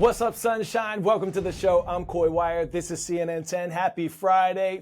What's up, sunshine? Welcome to the show. I'm Coy Wire. This is CNN 10. Happy Friday.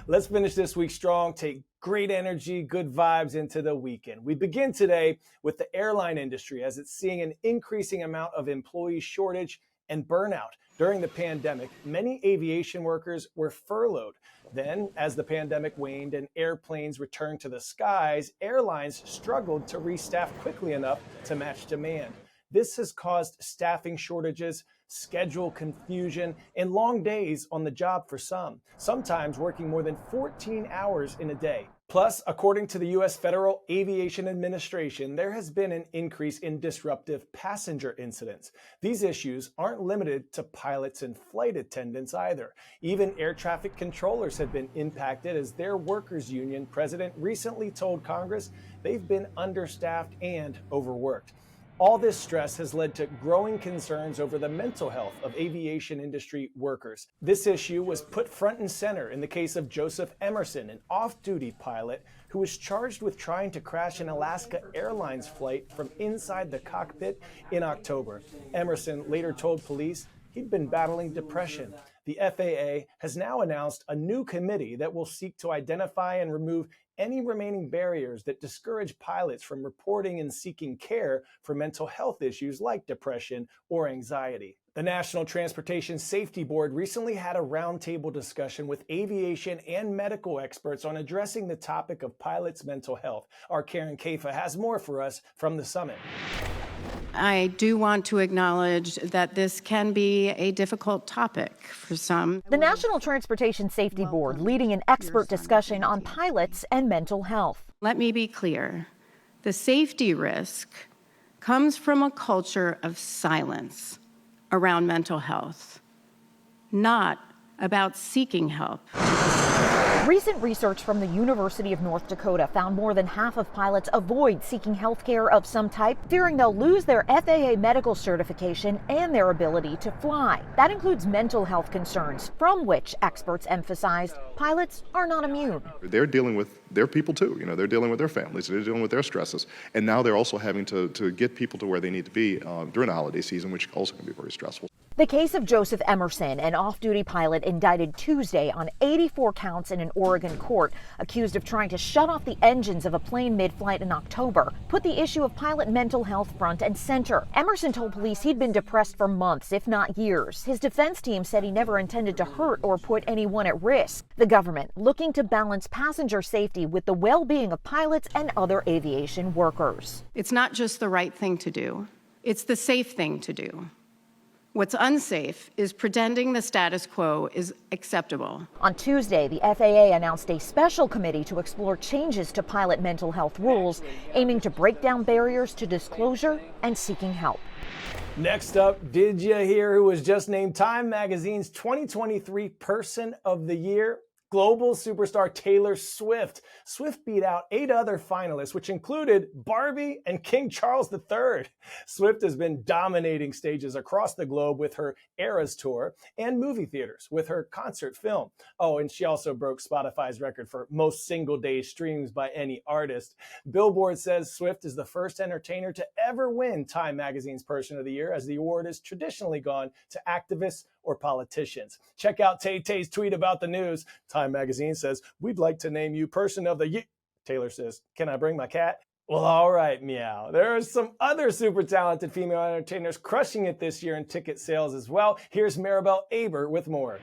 Let's finish this week strong. Take great energy, good vibes into the weekend. We begin today with the airline industry as it's seeing an increasing amount of employee shortage and burnout. During the pandemic, many aviation workers were furloughed. Then, as the pandemic waned and airplanes returned to the skies, airlines struggled to restaff quickly enough to match demand. This has caused staffing shortages, schedule confusion, and long days on the job for some, sometimes working more than 14 hours in a day. Plus, according to the US Federal Aviation Administration, there has been an increase in disruptive passenger incidents. These issues aren't limited to pilots and flight attendants either. Even air traffic controllers have been impacted as their workers' union president recently told Congress they've been understaffed and overworked. All this stress has led to growing concerns over the mental health of aviation industry workers. This issue was put front and center in the case of Joseph Emerson, an off-duty pilot who was charged with trying to crash an Alaska Airlines flight from inside the cockpit in October. Emerson later told police he'd been battling depression. The FAA has now announced a new committee that will seek to identify and remove any remaining barriers that discourage pilots from reporting and seeking care for mental health issues like depression or anxiety. The National Transportation Safety Board recently had a roundtable discussion with aviation and medical experts on addressing the topic of pilots' mental health. Our Karen Kafa has more for us from the summit. I do want to acknowledge that this can be a difficult topic for some. The National Transportation Safety Board leading an expert discussion on pilots and mental health. Let me be clear. The safety risk comes from a culture of silence around mental health, not about seeking help. Recent research from the University of North Dakota found more than half of pilots avoid seeking health care of some type, fearing they'll lose their FAA medical certification and their ability to fly. That includes mental health concerns, from which experts emphasized pilots are not immune. They're dealing with their people too. They're dealing with their families, they're dealing with their stresses, and now they're also having to get people to where they need to be during the holiday season, which also can be very stressful. The case of Joseph Emerson, an off-duty pilot indicted Tuesday on 84 counts in an Oregon court, accused of trying to shut off the engines of a plane mid-flight in October, put the issue of pilot mental health front and center. Emerson told police he'd been depressed for months, if not years. His defense team said he never intended to hurt or put anyone at risk. The government looking to balance passenger safety with the well-being of pilots and other aviation workers. It's not just the right thing to do. It's the safe thing to do. What's unsafe is pretending the status quo is acceptable. On Tuesday, the FAA announced a special committee to explore changes to pilot mental health rules, aiming to break down barriers to disclosure and seeking help. Next up, did you hear who was just named Time Magazine's 2023 Person of the Year? Global superstar Taylor Swift. Swift beat out 8 other finalists, which included Barbie and King Charles III. Swift has been dominating stages across the globe with her Eras Tour and movie theaters with her concert film. Oh, and she also broke Spotify's record for most single-day streams by any artist. Billboard says Swift is the first entertainer to ever win Time Magazine's Person of the Year, as the award has traditionally gone to activists or politicians. Check out Tay-Tay's tweet about the news. Time Magazine says, "We'd like to name you Person of the Year." Taylor says, "Can I bring my cat?" Well, all right, meow. There are some other super talented female entertainers crushing it this year in ticket sales as well. Here's Maribel Aber with more.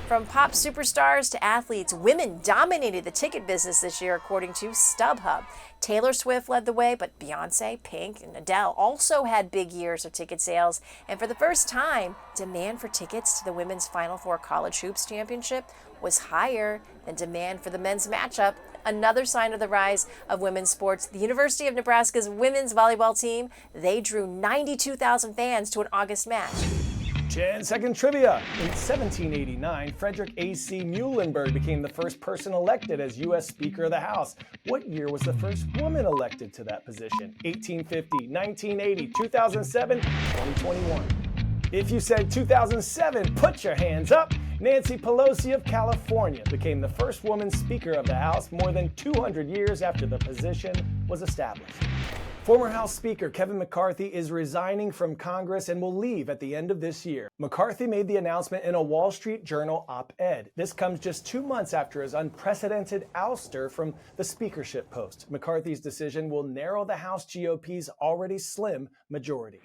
From pop superstars to athletes, women dominated the ticket business this year, according to StubHub. Taylor Swift led the way, but Beyonce, Pink, and Adele also had big years of ticket sales. And for the first time, demand for tickets to the Women's Final Four College Hoops Championship was higher than demand for the men's matchup. Another sign of the rise of women's sports. The University of Nebraska's women's volleyball team, they drew 92,000 fans to an August match. 10-second trivia. In 1789, Frederick A.C. Muhlenberg became the first person elected as U.S. Speaker of the House. What year was the first woman elected to that position? 1850, 1980, 2007, 2021. If you said 2007, put your hands up. Nancy Pelosi of California became the first woman Speaker of the House more than 200 years after the position was established. Former House Speaker Kevin McCarthy is resigning from Congress and will leave at the end of this year. McCarthy made the announcement in a Wall Street Journal op-ed. This comes just 2 months after his unprecedented ouster from the speakership post. McCarthy's decision will narrow the House GOP's already slim majority.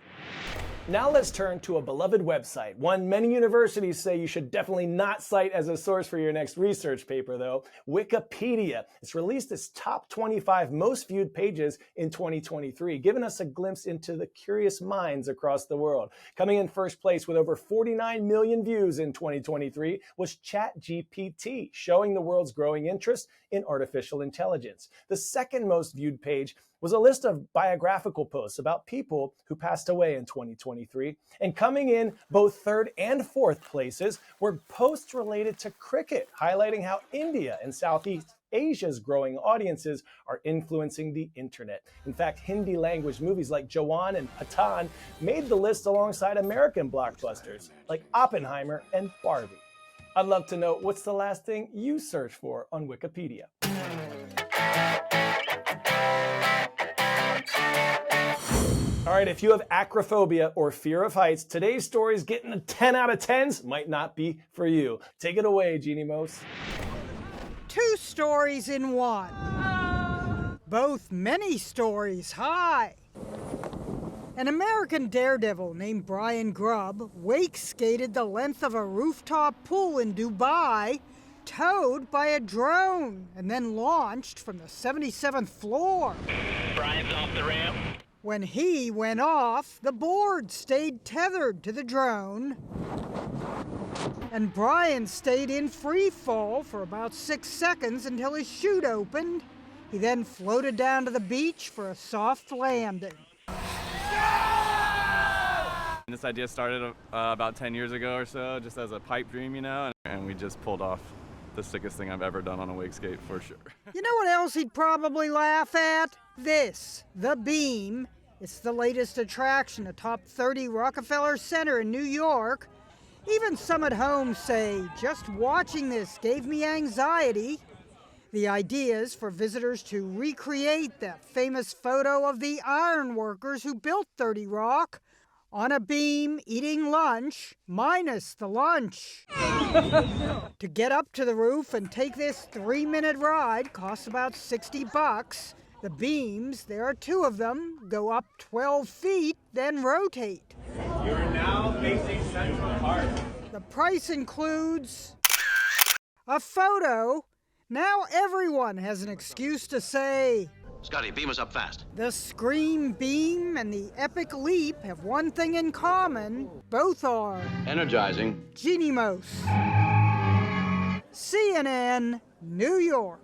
Now let's turn to a beloved website, one many universities say you should definitely not cite as a source for your next research paper, though, Wikipedia. It's released its top 25 most viewed pages in 2023, giving us a glimpse into the curious minds across the world. Coming in first place with over 49 million views in 2023 was ChatGPT, showing the world's growing interest in artificial intelligence. The second most viewed page was a list of biographical posts about people who passed away in 2023. And coming in both third and fourth places were posts related to cricket, highlighting how India and Southeast Asia's growing audiences are influencing the internet. In fact, Hindi language movies like Jawan and Pathan made the list alongside American blockbusters like Oppenheimer and Barbie. I'd love to know, what's the last thing you search for on Wikipedia? All right, if you have acrophobia or fear of heights, today's stories getting a 10 out of 10s might not be for you. Take it away, Jeanne Moos. 2 stories in one. Both many stories high. An American daredevil named Brian Grubb wake skated the length of a rooftop pool in Dubai, towed by a drone, and then launched from the 77th floor. Brian's off the ramp. When he went off, the board stayed tethered to the drone, and Brian stayed in free fall for about 6 seconds until his chute opened. He then floated down to the beach for a soft landing. This idea started about 10 years ago or so, just as a pipe dream, and we just pulled off the sickest thing I've ever done on a wake skate, for sure. You know what else he'd probably laugh at? This, the beam. It's the latest attraction atop 30 Rockefeller Center in New York. Even some at home say, just watching this gave me anxiety. The idea is for visitors to recreate that famous photo of the iron workers who built 30 Rock on a beam eating lunch, minus the lunch. To get up to the roof and take this 3-minute ride costs about $60. The beams, there are 2 of them, go up 12 feet, then rotate. You are now facing Central Park. The price includes a photo. Now everyone has an excuse to say, Scotty, beam us up fast. the Scream Beam and the Epic Leap have one thing in common. Both are Energizing. Jeanne Moos. CNN, New York.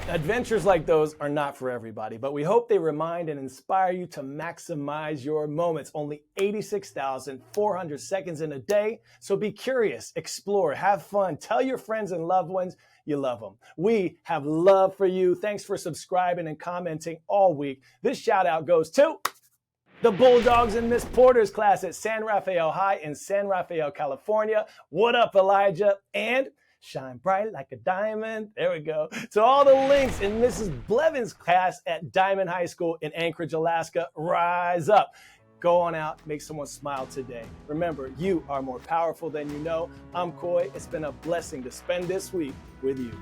Adventures like those are not for everybody, but we hope they remind and inspire you to maximize your moments. Only 86,400 seconds in a day, so be curious, explore, have fun, tell your friends and loved ones you love them. We have love for you. Thanks for subscribing and commenting all week. This shout out goes to the Bulldogs in Miss Porter's class at San Rafael High in San Rafael, California. What up, Elijah? And shine bright like a diamond. There we go. To all the links in Mrs. Blevins' class at Diamond High School in Anchorage, Alaska. Rise up. Go on out, make someone smile today. Remember, you are more powerful than you know. I'm Coy. It's been a blessing to spend this week with you.